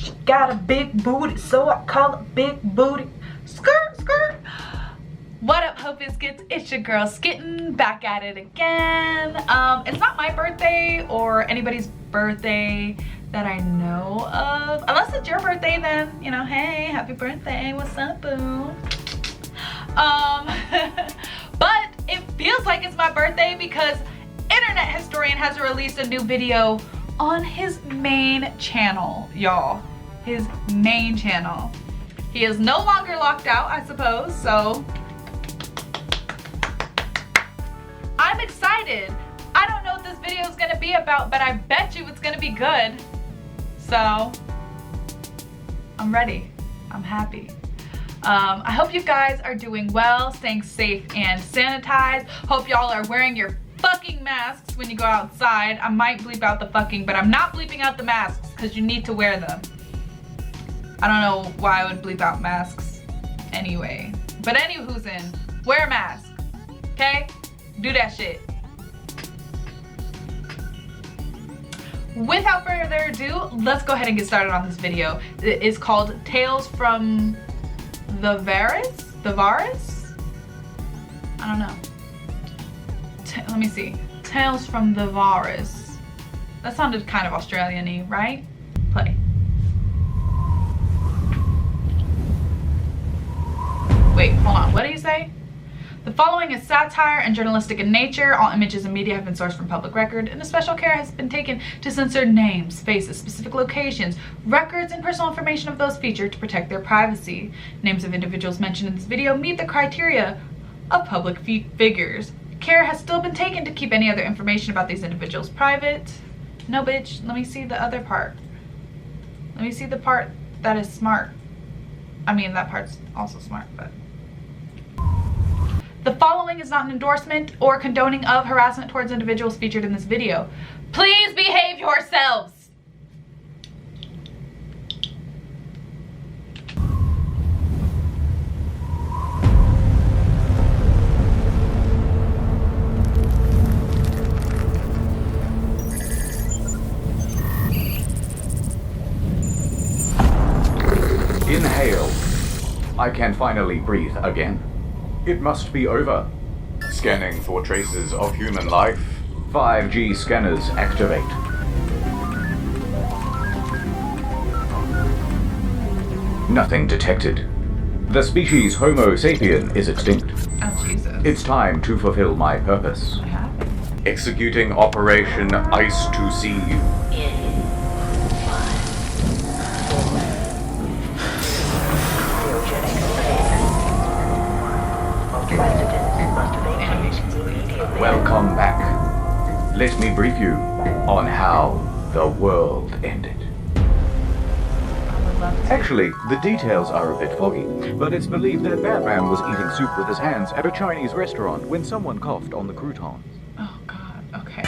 She got a big booty, so I call it big booty. Skirt, skirt. What up, Hope Biscuits? It's your girl Skitten, back at it again. It's not my birthday or anybody's birthday that I know of. Unless it's your birthday, then, you know, hey, happy birthday, what's up, boo? But it feels like it's my birthday because Internet Historian has released a new video on his main channel, y'all. His main channel. He is no longer locked out, I suppose, so I'm excited. I don't know what this video is gonna be about, but I bet you it's gonna be good. So, I'm ready. I'm happy. I hope you guys are doing well, staying safe and sanitized. Hope y'all are wearing your fucking masks when you go outside. I might bleep out the fucking, but I'm not bleeping out the masks because you need to wear them. I don't know why I would bleep out masks anyway. But anywho's in, wear a mask, okay? Do that shit. Without further ado, let's go ahead and get started on this video. It is called Tales from the Varus? The Varus? I don't know. Let me see. Tales from the Varus. That sounded kind of Australian-y, right? Play. Wait, hold on. What did he say? The following is satire and journalistic in nature. All images and media have been sourced from public record, and a special care has been taken to censor names, faces, specific locations, records, and personal information of those featured to protect their privacy. Names of individuals mentioned in this video meet the criteria of public figures. Care has still been taken to keep any other information about these individuals private. No, bitch. Let me see the other part. Let me see the part that is smart. I mean, that part's also smart, but... The following is not an endorsement or condoning of harassment towards individuals featured in this video. Please behave yourselves! Inhale. I can finally breathe again. It must be over. Scanning for traces of human life. 5G scanners activate. Nothing detected. The species Homo sapien is extinct. Oh, Jesus. It's time to fulfill my purpose. What happened? Executing Operation Ice to Sea. Welcome back. Let me brief you on how the world ended. Actually, the details are a bit foggy, but it's believed that Batman was eating soup with his hands at a Chinese restaurant when someone coughed on the croutons. Oh, God. Okay.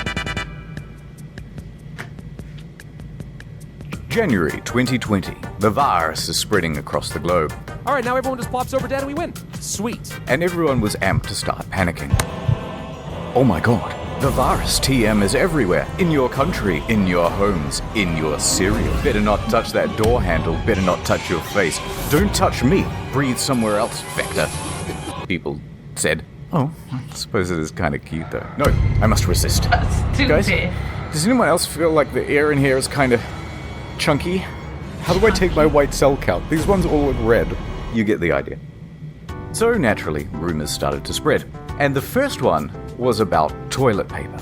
January 2020. The virus is spreading across the globe. Alright, now everyone just plops over dead and we win. Sweet. And everyone was amped to start panicking. Oh my god, the virus TM is everywhere. In your country, in your homes, in your cereal. Better not touch that door handle, better not touch your face. Don't touch me, breathe somewhere else, Vector. People said. Oh, I suppose it is kind of cute though. No, I must resist. Stupid. Guys, does anyone else feel like the air in here is kind of chunky? How do I take my white cell count? These ones all look red. You get the idea. So naturally, rumors started to spread. And the first one was about toilet paper.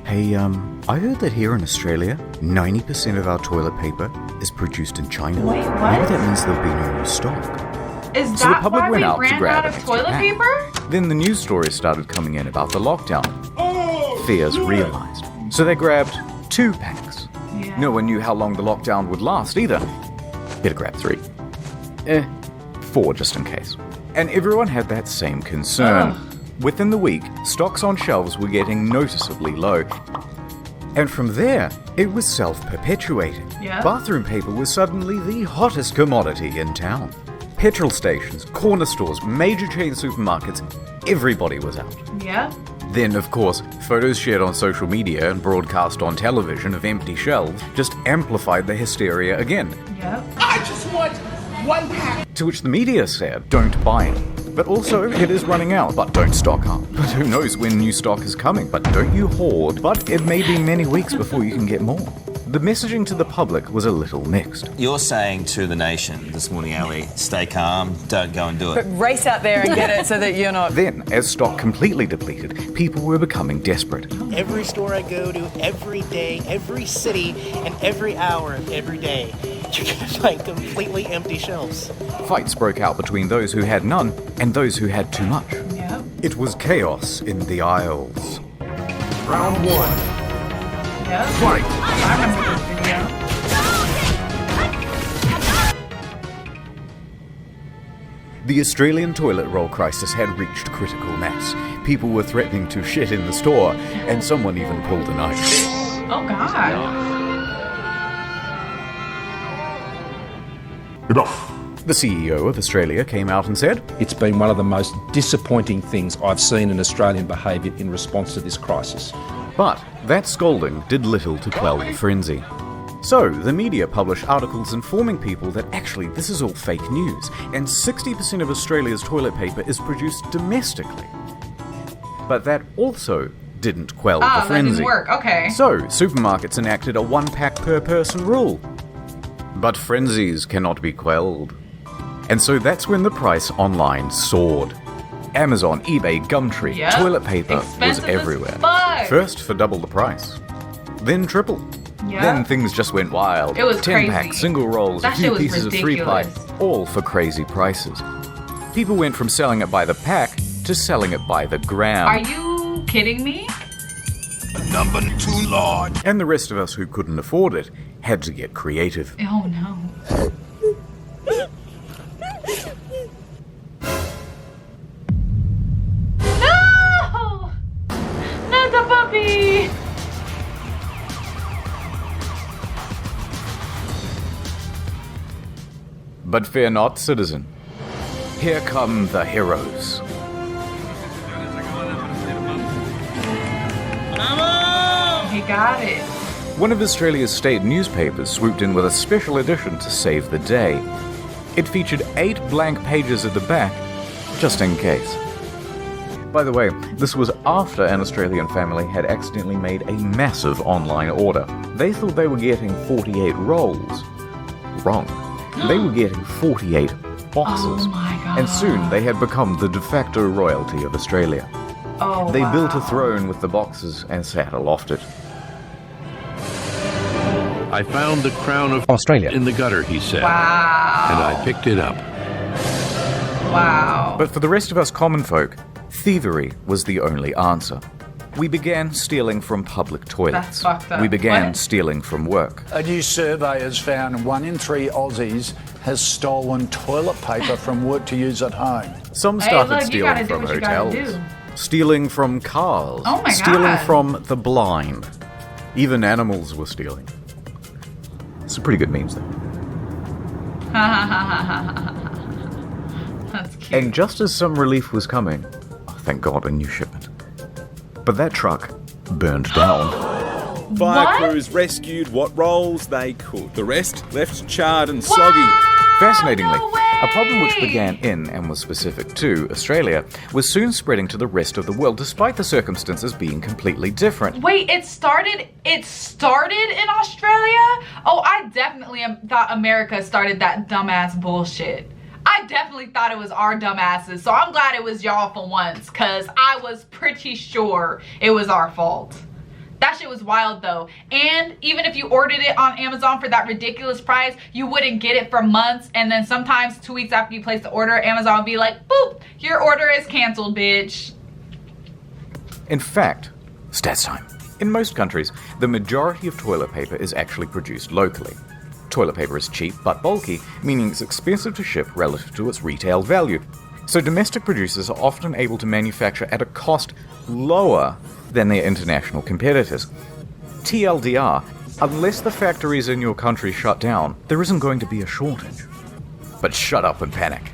Hey, I heard that here in Australia, 90% of our toilet paper is produced in China. Wait, what? Maybe that means there'll be no stock. Is So the that public why went we out to ran grab out an of extra toilet pack. paper? Then the news stories started coming in about the lockdown. Fears realized. So they grabbed 2 packs. Yeah. No one knew how long the lockdown would last either. Better grab 3. 4 just in case. And everyone had that same concern. Ugh. Within the week, stocks on shelves were getting noticeably low. And from there, it was self-perpetuating. Yeah. Bathroom paper was suddenly the hottest commodity in town. Petrol stations, corner stores, major chain supermarkets, everybody was out. Yeah. Then, of course, photos shared on social media and broadcast on television of empty shelves just amplified the hysteria again. Yep. I just want one pack. To which the media said, don't buy it. But also, it is running out, but don't stock up. But who knows when new stock is coming, but don't you hoard. But it may be many weeks before you can get more. The messaging to the public was a little mixed. You're saying to the nation this morning, Ali, stay calm, don't go and do it. But race out there and get it so that you're not... Then, as stock completely depleted, people were becoming desperate. Every store I go to, every day, every city, and every hour of every day, you're gonna find completely empty shelves. Fights broke out between those who had none and those who had too much. Yep. It was chaos in the aisles. Round one. Yep. Fight. I remember this video. The Australian toilet roll crisis had reached critical mass. People were threatening to shit in the store, and someone even pulled a knife. Oh God. Enough. The CEO of Australia came out and said, It's been one of the most disappointing things I've seen in Australian behaviour in response to this crisis. but that scolding did little to quell the frenzy. So, the media published articles informing people that actually this is all fake news, and 60% of Australia's toilet paper is produced domestically. But that also didn't quell the That frenzy. didn't work. Okay. So, supermarkets enacted a 1 pack per person rule. But frenzies cannot be quelled. And so that's when the price online soared. Amazon, eBay, Gumtree, Yep. toilet paper Expensive was as everywhere. fuck. First for double the price, then triple. Yep. Then things just went wild. It was 10 crazy. pack, single rolls, That a shit few was pieces of 3-ply, ridiculous. all for crazy prices. People went from selling it by the pack to selling it by the gram. Are you kidding me? Number too large. And the rest of us who couldn't afford it had to get creative. Oh no. No! Not the puppy! But fear not, citizen. Here come the heroes. He got it. One of Australia's state newspapers swooped in with a special edition to save the day. It featured 8 blank pages at the back, just in case. By the way, this was after an Australian family had accidentally made a massive online order. They thought they were getting 48 rolls. Wrong. They were getting 48 boxes. Oh my God. And soon they had become the de facto royalty of Australia. Oh, They wow. built a throne with the boxes and sat aloft it. I found the crown of Australia. in the gutter, he said, Wow. and I picked it up. Wow. But for the rest of us common folk, thievery was the only answer. We began stealing from public toilets. That's fucked up. We began What? stealing from work. A new survey has found 1 in 3 Aussies has stolen toilet paper from work to use at home. Some Hey, started look, you stealing gotta do from what you gotta hotels, do. stealing from cars, Oh my stealing God. from the blind. Even animals were stealing. Some pretty good memes though. That's cute. And just as some relief was coming, oh, thank God, a new shipment. But that truck burned down. Fire What? crews rescued what rolls they could. The rest left charred and soggy. Fascinatingly, no a problem which way! began in and was specific to Australia was soon spreading to the rest of the world, despite the circumstances being completely different. Wait, it started in Australia? Oh, I definitely thought America started that dumbass bullshit. I definitely thought it was our dumbasses, so I'm glad it was y'all for once, because I was pretty sure it was our fault. That shit was wild though. And even if you ordered it on Amazon for that ridiculous price, you wouldn't get it for months. And then sometimes 2 weeks after you place the order, Amazon would be like, boop, your order is canceled, bitch. In fact, stats time. In most countries, the majority of toilet paper is actually produced locally. Toilet paper is cheap but bulky, meaning it's expensive to ship relative to its retail value. So domestic producers are often able to manufacture at a cost lower than their international competitors. TLDR, unless the factories in your country shut down, there isn't going to be a shortage. But shut up and panic.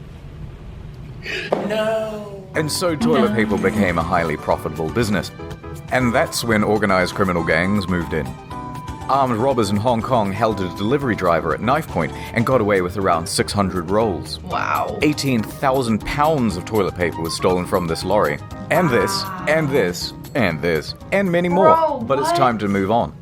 No. And so toilet paper became a highly profitable business. And that's when organized criminal gangs moved in. Armed robbers in Hong Kong held a delivery driver at knife point and got away with around 600 rolls. Wow. 18,000 pounds of toilet paper was stolen from this lorry. And this, and this, and this, and many more. But it's time to move on.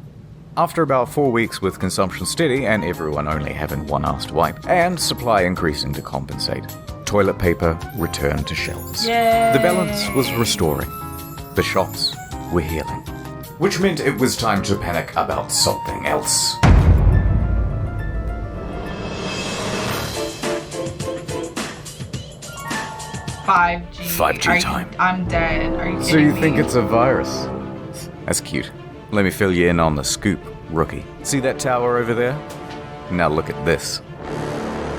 After about 4 weeks with consumption steady and everyone only having one ass to wipe, and supply increasing to compensate, toilet paper returned to shelves. Yay. The balance was restoring. The shops were healing. Which meant it was time to panic about something else. $5G time. I'm dead. Are you kidding So you me? think it's a virus? That's cute. Let me fill you in on the scoop, rookie. See that tower over there? Now look at this.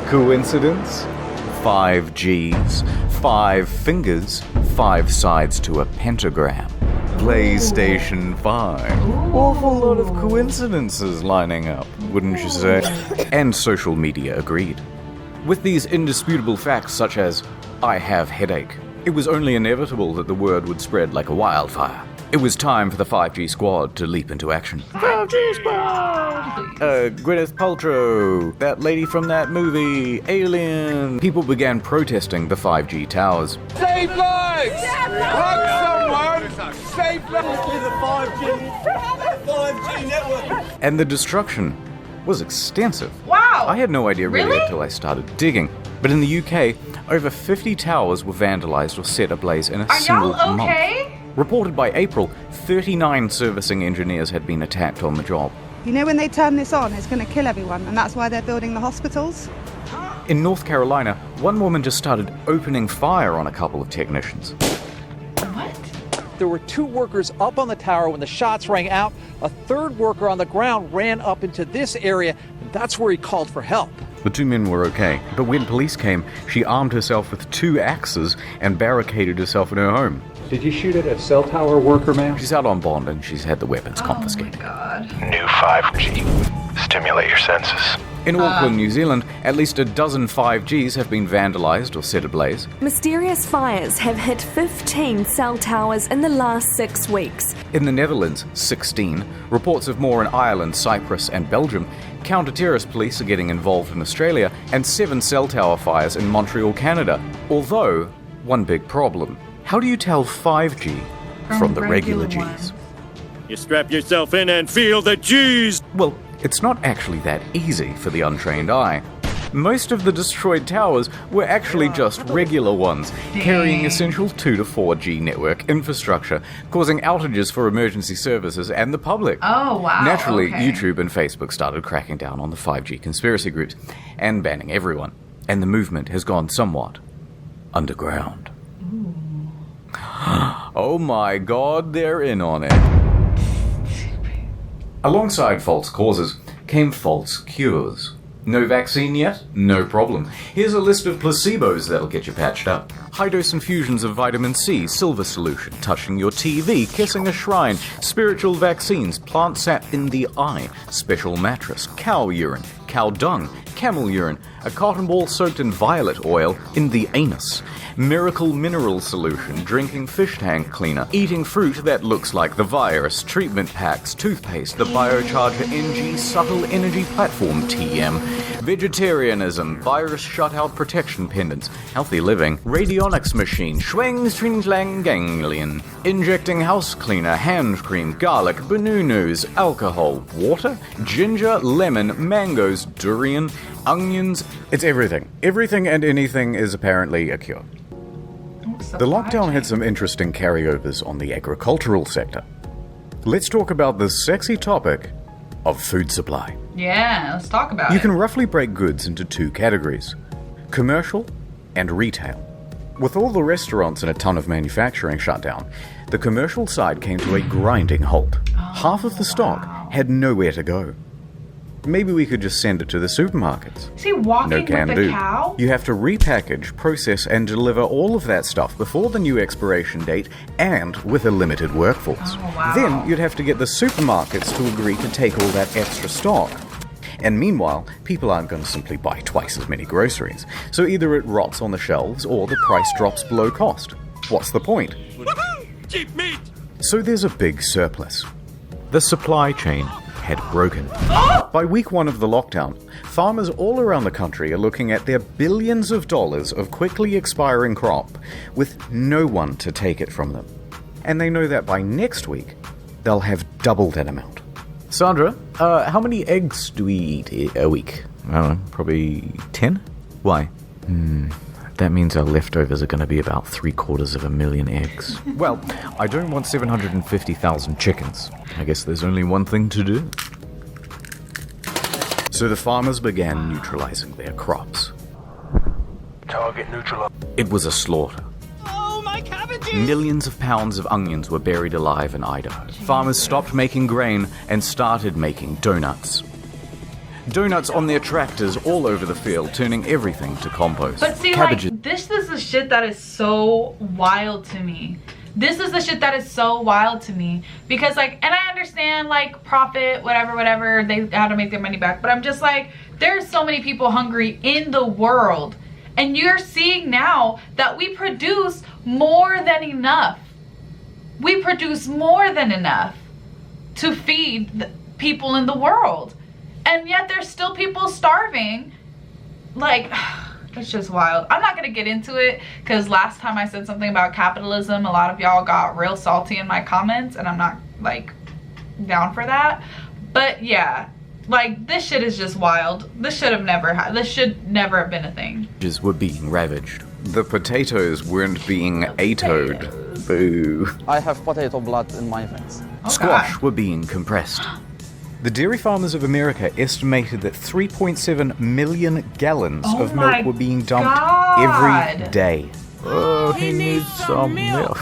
Coincidence? 5 Gs, 5 fingers, 5 sides to a pentagram. PlayStation 5. Awful lot of coincidences lining up, wouldn't you say? And social media agreed. With these indisputable facts such as, I have headache, it was only inevitable that the word would spread like a wildfire. It was time for the 5G squad to leap into action. 5G squad! Gwyneth Paltrow, that lady from that movie, Alien. People began protesting the 5G towers. Save lives! Hug someone! Save lives! The 5G network! And the destruction was extensive. Wow! I had no idea really Really? until I started digging. But in the UK, over 50 towers were vandalized or set ablaze in a Are single y'all month. okay? Reported by April, 39 servicing engineers had been attacked on the job. You know, when they turn this on, it's going to kill everyone, and that's why they're building the hospitals. In North Carolina, one woman just started opening fire on a couple of technicians. There were 2 workers up on the tower when the shots rang out. A 3rd worker on the ground ran up into this area, and that's where he called for help. The 2 men were okay, but when police came, she armed herself with 2 axes and barricaded herself in her home. Did you shoot at a cell tower worker, ma'am? She's out on bond and she's had the weapons confiscated. New 5G. Stimulate your senses. In Auckland, New Zealand, at least a dozen 5Gs have been vandalized or set ablaze. Mysterious fires have hit 15 cell towers in the last 6 weeks. In the Netherlands, 16. Reports of more in Ireland, Cyprus, and Belgium. Counter-terrorist police are getting involved in Australia, and 7 cell tower fires in Montreal, Canada. Although, one big problem. How do you tell 5G from the regular Gs? You strap yourself in and feel the G's! Well, it's not actually that easy for the untrained eye. Most of the destroyed towers were actually just regular ones, carrying essential 2 to 4G network infrastructure, causing outages for emergency services and the public. Oh, wow. Naturally, okay. YouTube and Facebook started cracking down on the 5G conspiracy groups and banning everyone. And the movement has gone somewhat underground. Oh my god, they're in on it. Alongside false causes came false cures. No vaccine yet? No problem. Here's a list of placebos that'll get you patched up. High-dose infusions of vitamin C, silver solution, touching your TV, kissing a shrine, spiritual vaccines, plant sap in the eye, special mattress, cow urine, cow dung, camel urine, a cotton ball soaked in violet oil in the anus, miracle mineral solution, drinking fish tank cleaner, eating fruit that looks like the virus, treatment packs, toothpaste, the biocharger NG subtle energy platform TM, vegetarianism, virus shutout protection pendants, healthy living, radionics machine, schwang string ganglion, injecting house cleaner, hand cream, garlic, banunus, alcohol, water, ginger, lemon, mangoes, durian, onions. It's everything. Everything and anything is apparently a cure. The lockdown had some interesting carryovers on the agricultural sector. Let's talk about the sexy topic of food supply. Yeah, let's talk about You it. can roughly break goods into 2 categories: commercial and retail. With all the restaurants and a ton of manufacturing shut down, the commercial side came to a grinding halt. Half of the stock had nowhere to go. Maybe we could just send it to the supermarkets. Is he walking No can with do. a cow? You have to repackage, process, and deliver all of that stuff before the new expiration date and with a limited workforce. Oh, wow. Then you'd have to get the supermarkets to agree to take all that extra stock. And meanwhile, people aren't going to simply buy twice as many groceries. So either it rots on the shelves or the price drops below cost. what's the point? Cheap meat! So there's a big surplus. The supply chain had broken. By week 1 of the lockdown, farmers all around the country are looking at their billions of dollars of quickly expiring crop with no one to take it from them. And they know that by next week, they'll have double that amount. Sandra, how many eggs do we eat a week? I don't know, probably 10? Why? That means our leftovers are going to be about 750,000 eggs. Well, I don't want 750,000 chickens. I guess there's only one thing to do. So the farmers began neutralizing their crops. Target neutralized. It was a slaughter. Oh, my cabbages! Millions of pounds of onions were buried alive in Idaho. Farmers stopped making grain and started making donuts. Donuts on their tractors all over the field, turning everything to compost. But see, Cabbages. like, this is the shit that is so wild to me. This is the shit that is so wild to me. Because, like, and I understand, like, profit, whatever, they had to make their money back. But I'm just like, there's so many people hungry in the world. And you're seeing now that we produce more than enough. We produce more than enough to feed the people in the world. And yet there's still people starving. Like, it's just wild. I'm not gonna get into it because last time I said something about capitalism, a lot of y'all got real salty in my comments, and I'm not, like, down for that. But yeah, like, this shit is just wild. This should never have been a thing. Were being ravaged. The potatoes weren't being atoed. Boo. I have potato blood in my veins. Squash were being compressed. The dairy farmers of America estimated that 3.7 million gallons of milk were being dumped every day. Oh, he needs some milk.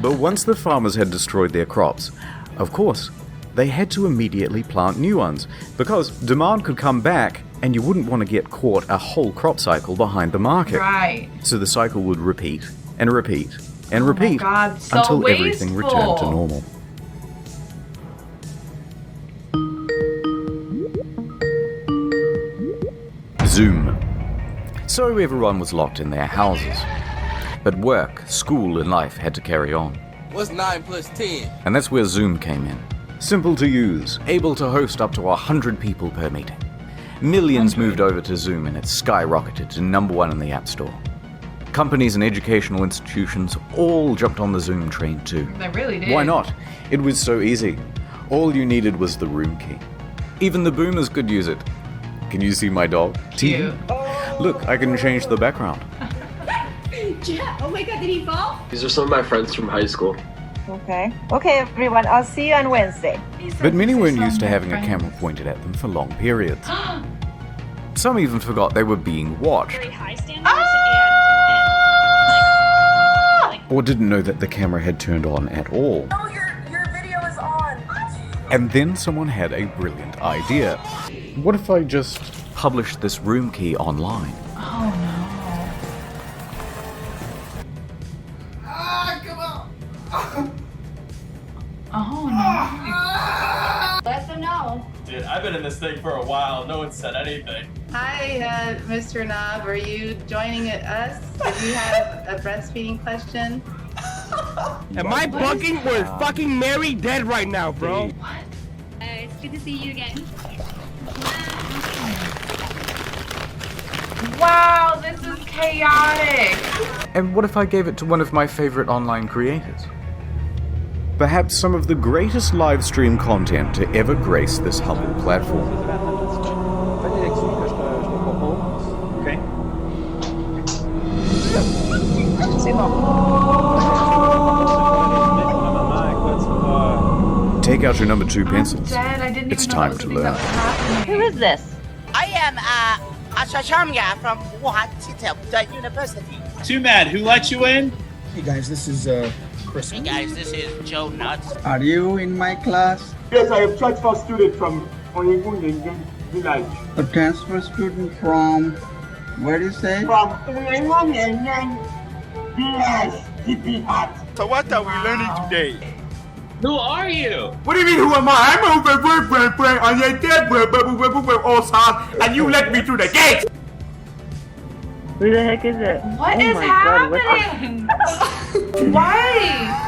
But once the farmers had destroyed their crops, of course, they had to immediately plant new ones, because demand could come back and you wouldn't want to get caught a whole crop cycle behind the market. Right. So the cycle would repeat and repeat and repeat until everything returned to normal. Zoom. So everyone was locked in their houses. But work, school, and life had to carry on. What's 9 plus 10? And that's where Zoom came in. Simple to use, able to host up to 100 people per meeting. Millions moved over to Zoom and it skyrocketed to #1 in the App Store. Companies and educational institutions all jumped on the Zoom train too. They really did. Why not? It was so easy. All you needed was the room key. Even the boomers could use it. Can you see my dog? Cute. Look, I can change the background. Yeah. Oh my god, did he fall? These are some of my friends from high school. Okay. Okay, everyone. I'll see you on Wednesday. But many weren't used to having a camera pointed at them for long periods. Some even forgot they were being watched. Very high standards Or didn't know that the camera had turned on at all. Oh, your video is on. And then someone had a brilliant idea. What if I just published this room key online? Oh no. Oh no. Let them know. Dude, I've been in this thing for a while. No one said anything. Hi, Mr. Knob. Are you joining us? Do you have a breastfeeding question? Am I bugging? We're fucking married dead right now, bro. What? It's good to see you again. Wow, this is chaotic. And what if I gave it to one of my favorite online creators? Perhaps some of the greatest live stream content to ever grace this humble platform. Okay. Take out your number 2 pencils. Dead. I didn't It's even know time that to was learn. Who is this? I am Asha Shamya from Wuhan University. Too mad. Who let you in? Hey guys, this is Chris. Hey guys, this is Joe Nuts. Are you in my class? Yes, I am transfer student from Onyengun village. A transfer student from, where do you say? From Onyengun village, Tipi Hut. So what are we learning today? Who are you? What do you mean, who am I? I'm on your dead, and you let me through the gate! Who the heck is it? What is happening? Why?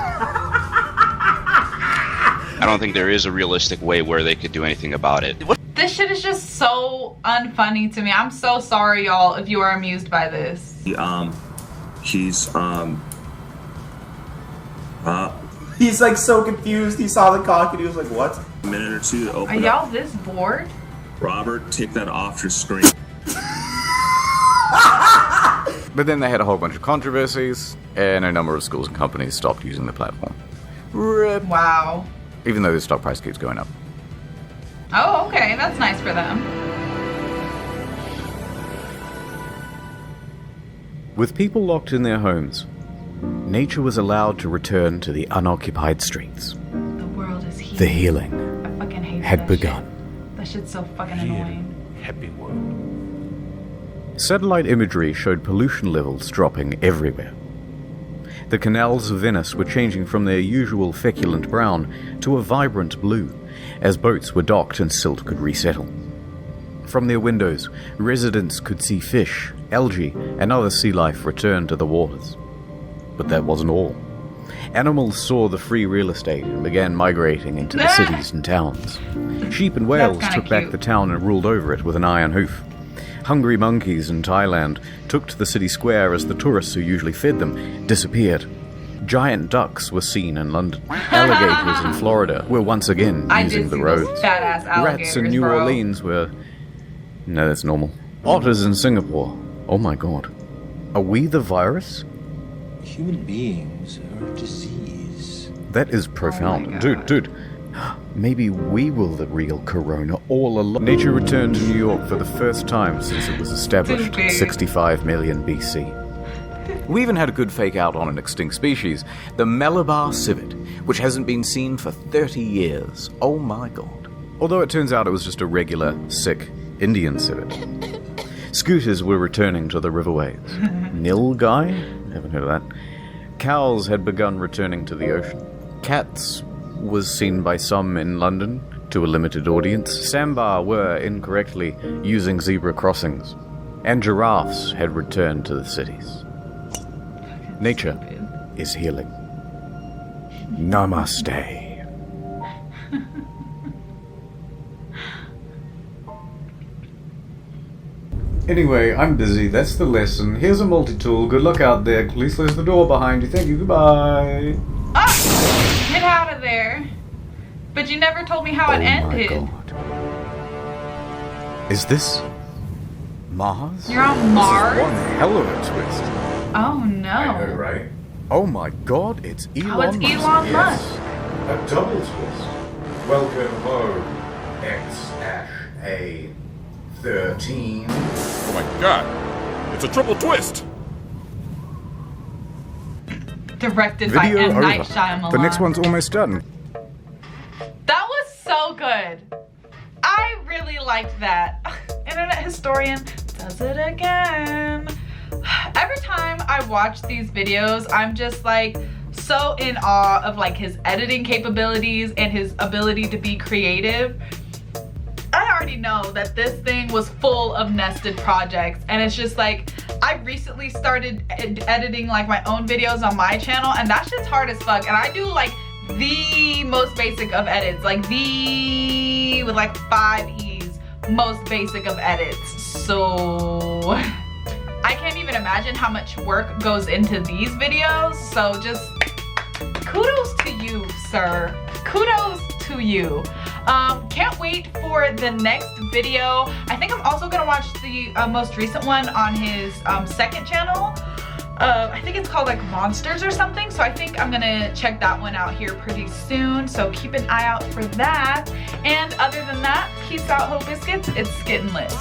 I don't think there is a realistic way where they could do anything about it. This shit is just so unfunny to me. I'm so sorry, y'all, if you are amused by this. He's like so confused. He saw the cock and he was like, what? A minute or two to Are open y'all up. this bored? Robert, take that off your screen. But then they had a whole bunch of controversies, and a number of schools and companies stopped using the platform. RIP. Wow. Even though the stock price keeps going up. Oh, okay. That's nice for them. With people locked in their homes, nature was allowed to return to the unoccupied streets. The world is healing. The healing I fucking hate had that begun. shit. That shit's so fucking annoying. Happy world. Satellite imagery showed pollution levels dropping everywhere. The canals of Venice were changing from their usual feculent brown to a vibrant blue, as boats were docked and silt could resettle. From their windows, residents could see fish, algae, and other sea life return to the waters. But that wasn't all. Animals saw the free real estate and began migrating into the cities and towns. Sheep and whales took back the town and ruled over it with an iron hoof. Hungry monkeys in Thailand took to the city square as the tourists who usually fed them disappeared. Giant ducks were seen in London. Alligators in Florida were once again using the roads. Badass alligators, Rats in New Orleans were... No, that's normal. Otters in Singapore. Oh my god. Are we the virus? Human beings are a disease. That is profound. Dude. Maybe we were the real corona all along. Nature returned to New York for the first time since it was established 65 million BC. We even had a good fake out on an extinct species, the Malabar civet, which hasn't been seen for 30 years. Oh my god. Although it turns out it was just a regular, sick Indian civet. Scooters were returning to the riverways. Nilgai? Haven't heard of that. Cows had begun returning to the ocean. Cats was seen by some in London to a limited audience. Sambar were incorrectly using zebra crossings. And giraffes had returned to the cities. Nature is healing. Namaste. Anyway, I'm busy. That's the lesson. Here's a multi-tool. Good luck out there. Please close the door behind you. Thank you. Goodbye. Ah! Get out of there. But you never told me how it ended. My God. Is this Mars? You're on Mars? This is one hell of a twist. Oh no. I know, right? Oh my god, it's Elon Musk. Oh, it's Elon Musk. A double twist. Welcome home, X-A13. Oh my god, it's a triple twist. Directed by Video M. Night over. Shyamalan. The next one's almost done. That was so good. I really liked that. Internet historian does it again. Every time I watch these videos, I'm just like so in awe of like his editing capabilities and his ability to be creative. I already know that this thing was full of nested projects, and it's just like I recently started editing like my own videos on my channel, and that shit's hard as fuck. And I do like the most basic of edits, like the with like 5 E's, most basic of edits. So I can't even imagine how much work goes into these videos. So just kudos to you, sir. Kudos to you. Can't wait for the next video. I think I'm also gonna watch the most recent one on his second channel. I think it's called like Monsters or something. So I think I'm gonna check that one out here pretty soon. So keep an eye out for that. And other than that, peace out, Ho Biscuits. It's SkittenLit.